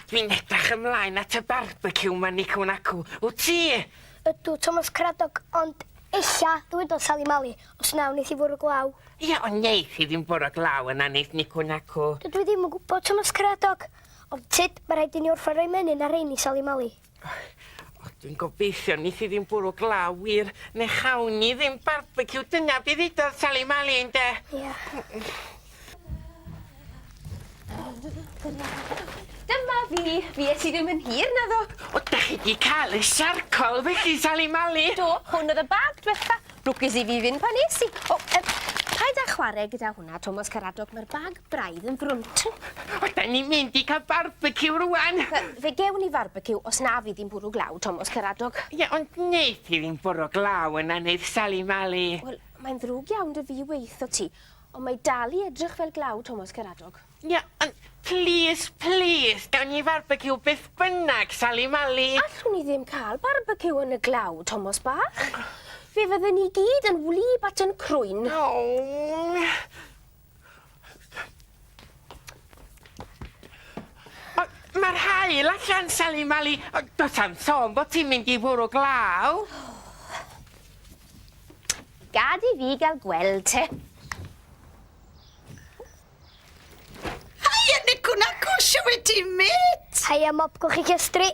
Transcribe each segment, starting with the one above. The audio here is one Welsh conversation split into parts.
Dwi'n edrych ymlaen at y barbeciw ma Nico Naco. Wyt ti? Ydw, Tomos Caradog, ond illa dweud o Sali Mali, os naw wneith i fwrw glaw. Ie, ond neith i ddim bwrw glaw yna neith Nico Naco. Dydw i ddim yn gwybod Tomos Caradog, ond tyd, mae rhaid i ni wrth roi menyn ar ein i Sali Mali. Dwi'n gobeithio neith i ddim bwrw glaw wir, neu chawn ni ddim barbeciw. Dyna bydd idodd Sali Mali, ynde? Ie. Dyma fi es i ddim yn hir na ddo. O, da chi di cael y siarcol felly, Sali Mali? Do, hwn oedd y bag diwetha. Lwcus i fi fynd pan es i. O, paid â chwarae gyda hwnna, Tomos Caradog. Mae'r bag braidd yn frwnt. O, da ni'n mynd i cael barbeciw rwan. Fe gewn ni barbeciw os na fi ddim bwrw glaw, Tomos Caradog. Ie, ond neith i ddim bwrw glaw yna neith Sali Mali. Wel, mae'n ddrwg iawn dy fi weithio ti, ond mae dal i edrych fel glaw, Tomos Caradog. Ie, ond please, gawn ni barbeciw beth bynnag, Sali Mali. Allwn ni ddim cael barbeciw yn y glaw, Tomos bach. Fe fydden ni gyd yn wlyb at yn crwyn. O. Mae'r hael allan, Sali Mali. Does am sôn bod ti'n mynd i bwrw glaw. Gad i fi gael gweld te. Haia, Nico Naco, siwyd ti, met? Haia, mob, gwch chi cystri.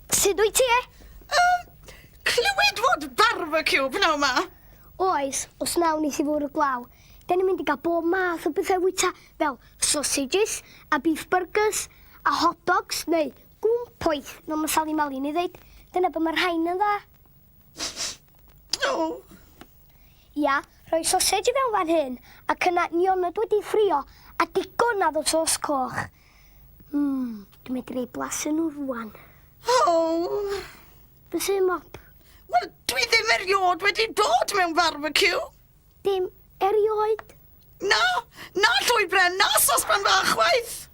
Sut wyt ti, Clywed fod barbeciw pnaw ma? Oes, os naw wneith i fwrw glaw. Da ni'n mynd i gael bob math o bethau wyta, fel sausages, a beef burgers, a hot dogs, neu gwmpoeth, fel mae Sali Mali ni ddeud. Dyna bod mae'r hain yn dda. O. Ia, rhoi sausage i fewn fan hyn, ac yna nionod wedi ffrio, a digonad o sos coch. Dwi'n medru ei blasu nhw rwan. O. Be sy'n mob? Wel, dwi ddim eriod wedi dod mewn barbeciw. Dim erioed. Na llwybren, na sosban bach waith.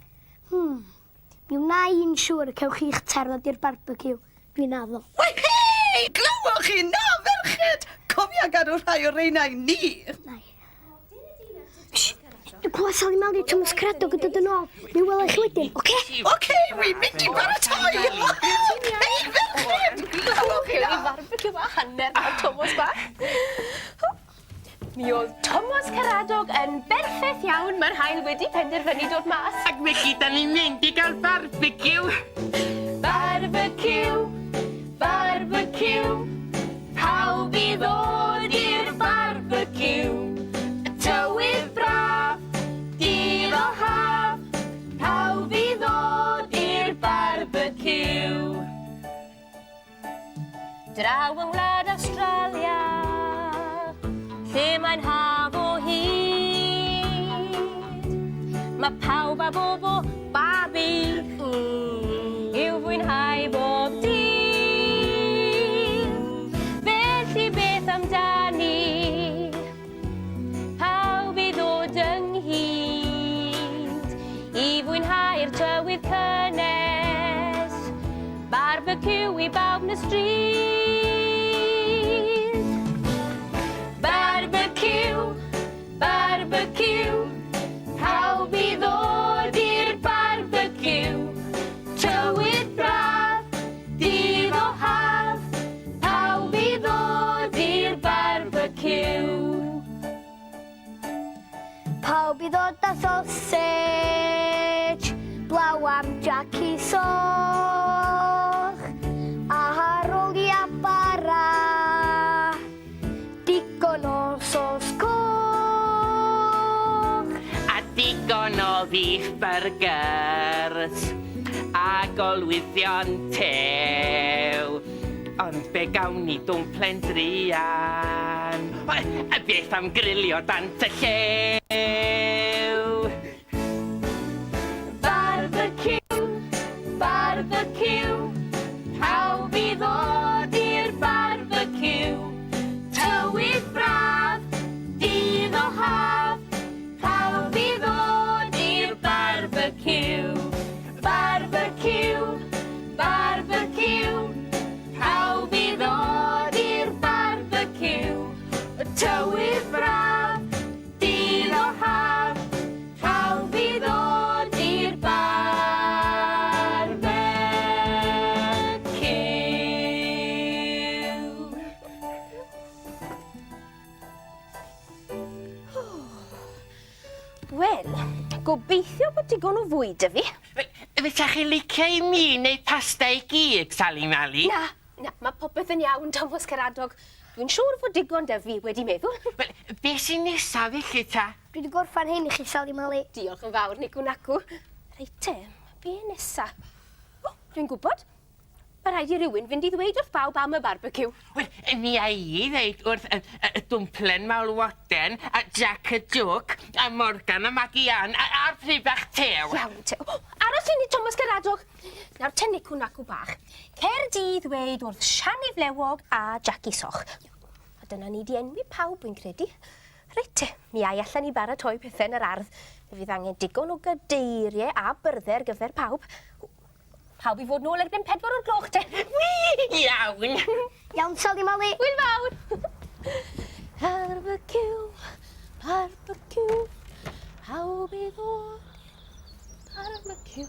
Mi wna i'n siŵr y cewch chi'ch terfod i'r barbeciw. Dwi'n addo. Wei, hei, glywch chi, na, ferched. Cofio gadw rhai o reina i ni. Nai. Dwi'n clywed Sali Mali o Tomos Caradog yn dod yn ôl. Mi welai chi wedyn, oce? Oce, wi'n mynd i baratoi. Hei, ferched, glywch chi na. Barbeciw a hanner ar Tomos bach. Mi oedd Tomos Caradog yn berffaith iawn. Mae'r hael wedi penderfynu dod mas. Ac felly, da ni'n mynd i gael barbeciw. Barbeciw, barbeciw, pawb i ddod i'r barbeciw. Tywydd braf, dydd o haf, pawb i ddod i'r barbeciw. Draw yng Ngwlad Awstralia, lle mae'n haf o hyd. Mae pawb a bob o babi i'w fwynhau bob dydd. Felly beth amdani, pawb i ddod ynghyd i fwynhau'r tywydd cynnes, barbeciw i bawb yn y stryd. Barbeciw, pawb i ddod i'r barbeciw. Tywydd braf, dydd o haf, pawb i ddod i'r barbeciw. Pawb i ddod â sausage, blaw am Jac y Jwc, a haroli a bara, digon o sos coch. Digon o beef burgers a golwyddion tew. Ond be gawn ni dwmplen drian? A beth am grilio dant y llew? Barbeciw, barbeciw, pawb i ddod i'r barbeciw. Tywydd braf, dydd o haf, pawb i ddod i'r barbeciw. Barbeciw, barbeciw, pawb i ddod i'r barbeciw. Tywydd braf, dydd o haf, Wel, gobeithio bod digon o fwyd dy fi. Fysa chi licio i mi neu pasta i gyd, Sali Mali? Na, mae popeth yn iawn, Tomos Caradog. Dwi'n siŵr fod digon dy fi wedi meddwl. Wel, be sy'n nesaf felly ta? Dwi wedi gorffan hyn i chi, Sali Mali. Diolch yn fawr, Nicw Nacw. Reit te, be nesa? O, dwi'n gwybod. Mae rhaid i rywun fynd i ddweud wrth bawb am y barbeciw. Wel, mi a i ddeud wrth y dwmplen malwoden, a Jac y Jwc, a Morgan a Magian, a'r prif bach tew. Iawn te. O, aros i ni, Tomos Caradog. Nawr te Nicw Nacw bach. Cer di ddweud wrth Siani Flewog a Jac y Soch. A dyna ni di enwi pawb, wy'n credu. Reit te, mi ai allan i baratoi pethau yn yr ardd. Fe fydd angen digon o gadeiriau a byrddau ar gyfer pawb. Pawb i fod nôl erbyn 4 o'r gloch te. Wii, iawn. Iawn, Sali Mali. Wyl fawr. Barbeciw, barbeciw, pawb i fod. Barbeciw,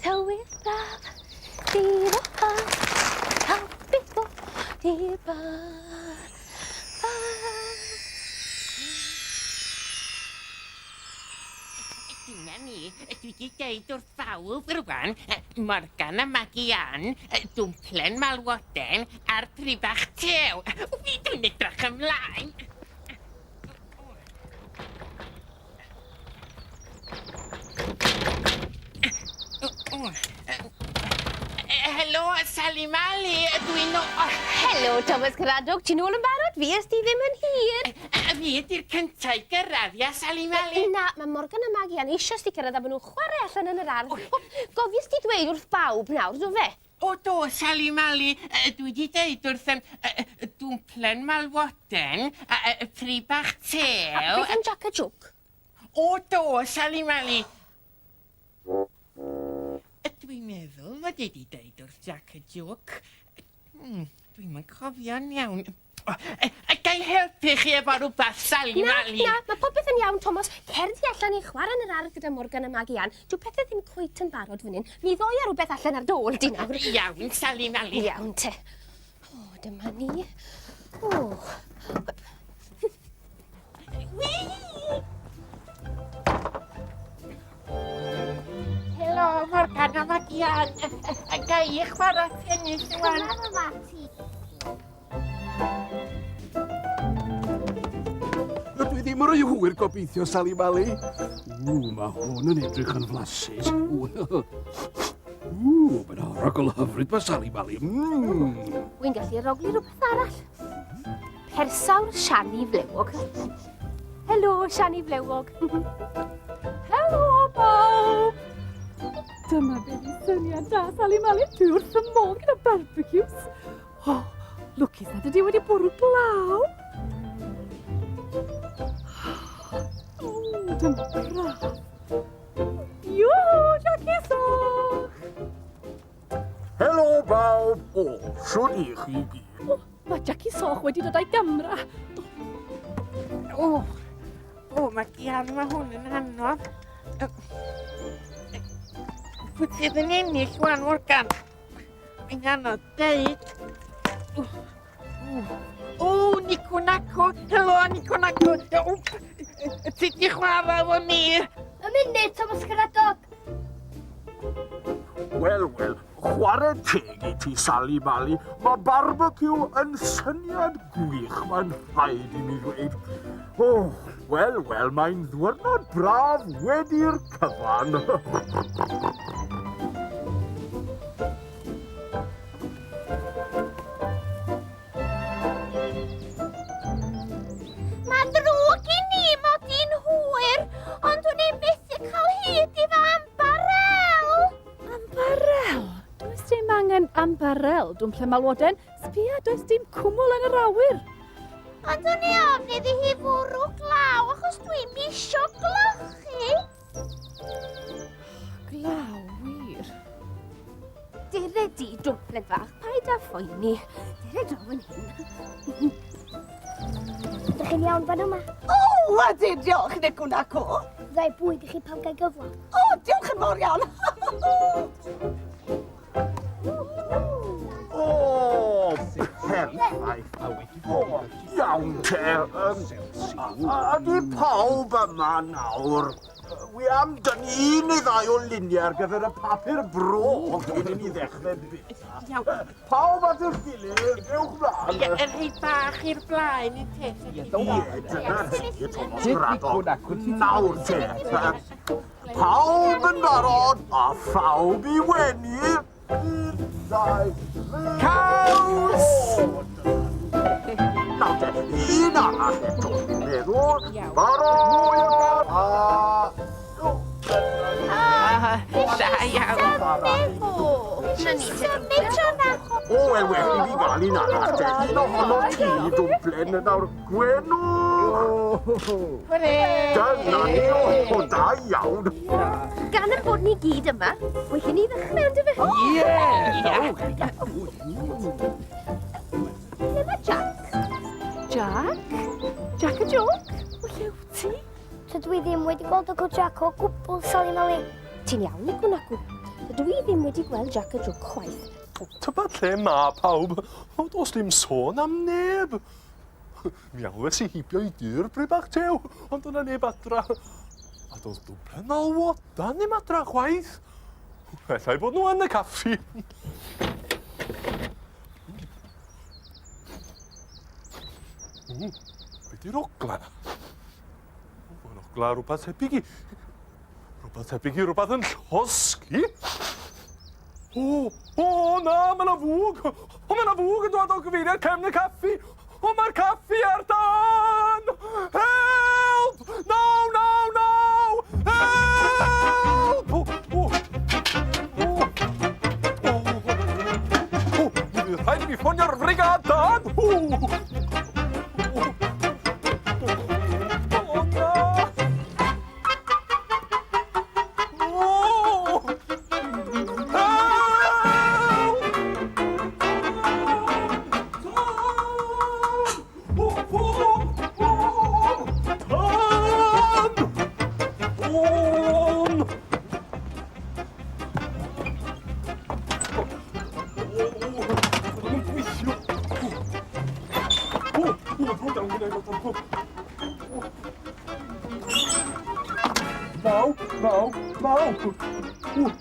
tywydd braf, dyr o haf, pawb i fod i'r bar. Dyna ni, dwi wedi deud wrth bawb rwan, Morgan a Magian, dwmplen malwoden, a'r prif bach tew. Dwi'n edrych ymlaen. Helo, Sali Mali, dwi'n o... Helo, Tomos Caradog, ti'n ôl yn barod? Fi ys ti ddim yn hir. Fi ydy'r cyntaf i gyrraedd, ia, Sali Mali? Na, mae Morgan a Magian eisiau sti cyrraedd a maen nhw'n chwarae allan yn yr ardd. Gofies ti dweud wrth bawb nawr, do fe? O do, Sali Mali, dwi wedi deud wrth dwmplen malwoden, prif bach tew... A beth am Jac y Jwc? O do, Sali Mali. Dwi'n meddwl mod i wedi deud wrth Jac y Jwc. Dwi'n yn cofio'n iawn. Gai helpu chi efo rhywbeth, Sali Mali? Na, mae popeth yn iawn, Tomos. Cer di allan i chwarae yn yr ardd gyda Morgan a Magian. Dyw pethau ddim cweit yn barod fan hyn. Mi ddoi a rhywbeth allan ar dôl di nawr. Iawn, Sali Mali. Iawn te. O, dyma ni. O. Helo, Morgan a Magian. Gai i chwarae tennis rwan. Dwi ddim yn rhoi hwyr gobeithio, Sali Mali. Mae hwn yn edrych yn flasus. Mae'n arogl hyfryd mae Sali Mali. Wy'n gallu rogli rhywbeth arall. Persawr Siani Flewog. Helo, Siani Flewog. Helo, bawb! Dyma beth i syniad da, Sali Mali. Dwi wrth y modd gyda barbecues. O, lwcus nad ydi wedi bwrw glaw. O, dyma braf. Iw, Jac y Jwc! Helo, bawb. O, siwr i chi gyd. O, mae Jac y Jwc wedi dod â'i gamra. O, Magian, mae hwn yn anodd. Pwy sydd yn ennill wan, Morgan? Mae'n anodd deud. O, Nicw Nacw. Helo, Nicw Nacw. Ti di chwarae efo ni? Y munud, Tomos Caradog. Wel, chwarae teg i ti, Sali Mali. Mae barbeciw yn syniad gwych, mae'n rhaid i mi ddweud. O, wel, mae'n ddwyrnod braf wedi'r cyfan. Mae'n ddrwg i ni mod i'n hwyr, ond dwi'n ei methu cael hyd i fy ambarel. Ambarel? Does dim angen ambarel, dwmplen malwoden. Sbia, does dim cwmwl yn yr awyr. Ond dwi'n ei ofn iddi hi fwrw glaw, achos dwi'n misio glychu. Glaw, wir. Dire di, dwmplen fach, paid â phoeni. Dire draw yn hyn. Ydych chi'n iawn fan yma? O, ydy, diolch, Nicw Nacw. Ddau bwyd i chi pam gael gyfle. O, diolch yn fawr iawn. O, perffaith. O, iawn te. Ydy pawb yma nawr? Wi am dynnu un neu ddau o luniau ar gyfer y papur bro cyn i ni ddechrau beth. Pawb at yw'r gilydd, ewch mlaen. Yr rhai bach i'r blaen i te. Ie, dyna ti, Tomos Caradog. Nawr te. Pawb yn barod a phawb i wenu. Un, ddau, Caws! nawr te, un arall eto. Meddwl, barod a... Da iawn. O, wel, well, i fi gael un arall te. Un ohono ti dwmplen yn awr gwenwch. Dyna ni, o, da iawn. Gan y bod ni gyd yma, wy'n hyn i ddechrau ynddo fe. Lle mae Jac? Jac? Jac y Jwc? O lle wyt ti? Dydw i ddim wedi gweld y Jac o gwbl, Sali Mali. Ti'n iawn, Nicw Nacw. Dydw i ddim wedi gweld Jac y Jwc chwaith. Tybed lle ma pawb? O, does dim sôn am neb. Mi alwes i hibio i dir bryd bach tew, ond dyna neb adra. A does dwmplen alwoda ddim adra chwaith. Ellai bod nhw yn y caffi. Be di'r ogla? Mae'n ogla rhywbeth tebyg i... rhywbeth yn llosgi. O, na, mae 'na fwg. O, mae 'na fwg yn dod o gyfeiriad cefn y caffi. O, mae'r caffi ar dan! Help! No! Help! Bydd rhaid i mi ffonio'r frigadan!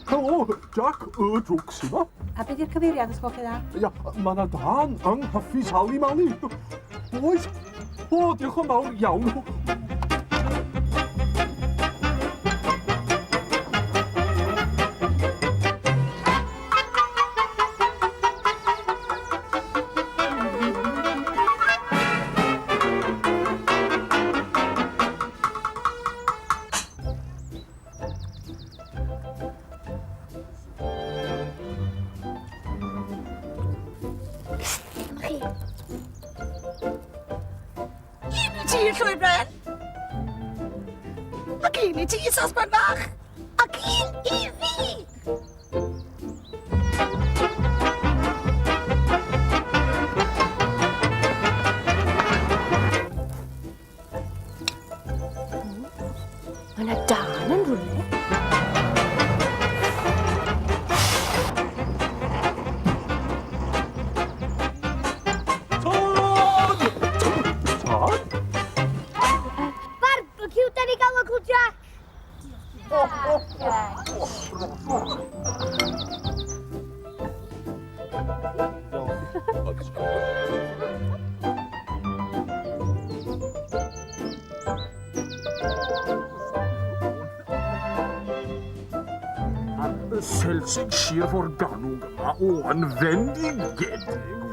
Helo, Jac y Jwc yma. A beth yw'r cyfeiriad os gwelwch chi dda? Ia, mae 'na dan yng Nghyffi Sali Mali. Oes? O, diolch yn fawr iawn. Ti llwybren. Ac un i ti, sosban bach. Ac un i fi. Mae 'na dan yn rhywle. Barbeciw, da ni gael o Jac. Selsig sir forganwg yma o yn fendigedig